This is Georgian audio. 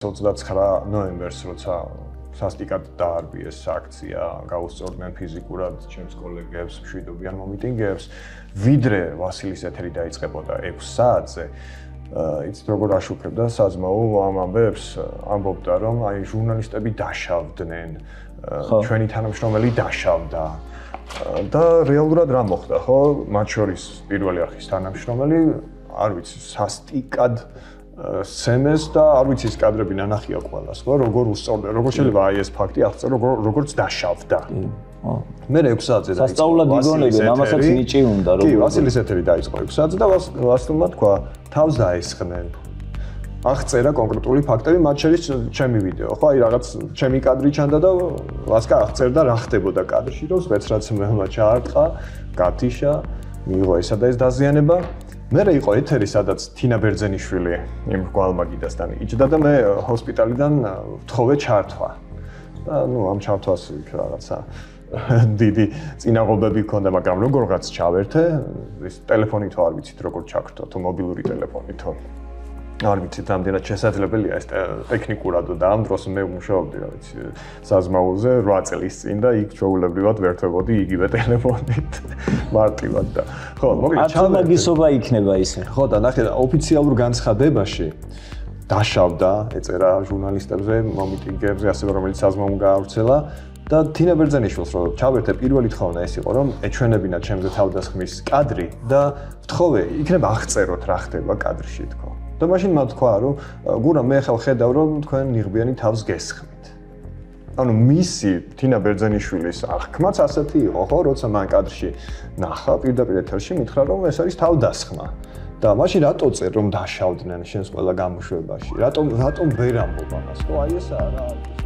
29 ნოემბერს, როცა სასტიკად დაარბიეს აქცია, გაუსწორდნენ ფიზიკურად ჩემს კოლეგებს, მშვიდობიან მომიტინგეებს, ვიდრე ვასილის ეთერი დაიწყებოდა 6 საათზე. იცით როგორ აშუქებდა საზმაო ამ ამბებს, ამბობდა რომ აი ჟურნალისტები დაშავდნენ, ჩვენი თანამშრომელი დაშავდა. და რეალურად რა მოხდა, ხო? მათ შორის პირველი არხის თანამშრომელი, არ ვიცი, სასტიკად სემეს და არ ვიცი ის კადრები ნანახია ყველას, ხო? როგორ უსწორდა, როგორ შეიძლება აი ეს ფაქტი აღწერო, როგორც დაშავდა. მე 6 საათზე დაიწყო. სასწაულად იგონებენ, ამასაც ნიჭი უნდა, როგორ. კი, ვასილის ეთერი დაიწყო 6 საათზე და ვასილმა თქვა, თავს დაესხნენ. აღწერა კონკრეტული ფაქტები, მათ შორის ჩემი ვიდეო, ხო? აი რაღაც ჩემი კადრი ჩანდა და ვასკა აღწერდა რა ხდებოდა კადრში, რომ ვეცრაც მემა ჩაარტყა, გათიშა, მიიღო ესა და ეს დაზიანება. მე იყო ეთერი, სადაც თინა ბერძენიშვილი იმ გვალმაგიდასთან იჯდა და მე ჰოსპიტალიდან ვთხოვე ჩართვა. და ამ ჩართვას რაღაცა დიდი წინაღობები ჰქონდა, მაგრამ როგორღაც ჩავერთე, ეს ტელეფონით არ ვიცით როგორ ჩაგვთო, თუ მობილური ტელეფონითო. არ ვიცით, რამდენად შესაძლებელია ეს ტექნიკურადო და ამ დროს მე ვმუშაობდი, რა ვიცი, საზმაოზე 8 წლის წინ და იქ ჩვეულებრივად ვერთვებოდი იგივე ტელეფონით მარტივად და ხო, მოკლედ ჩავაგისობა იქნება ისე. ხო და ნახე, ოფიციალურ განცხადებაში დაშავდა, ეწერა ჟურნალისტებზე, მომიტინგეებზე, ასევე რომელიც საზმაომ გაავრცელა და თინა ბერძენიშვილს რომ ჩავერთე პირველი თხოვნა ეს იყო რომ ეჩვენებინა ჩემზე თავდასხმის კადრი და ვთხოვე, იქნება აღწეროთ რა ხდება კადრში თქო. და მაშინ მათ თქვა რომ გურა მე ხელ ხედავ რომ თქვენ ნიღბიანი თავს გესხმით. ანუ მისი თინა ბერძენიშვილის აღქმაც ასეთი იყო, ხო, როცა მან კადრში ნახა პირდაპირ ეთერში მითხრა რომ ეს არის თავდასხმა. და მაშინ რატო წერ რომ დაშავდნენ შენს ყველა გამოშვებაში? რატომ ვერ ამბობ ამას? ხო, აი ესაა რა.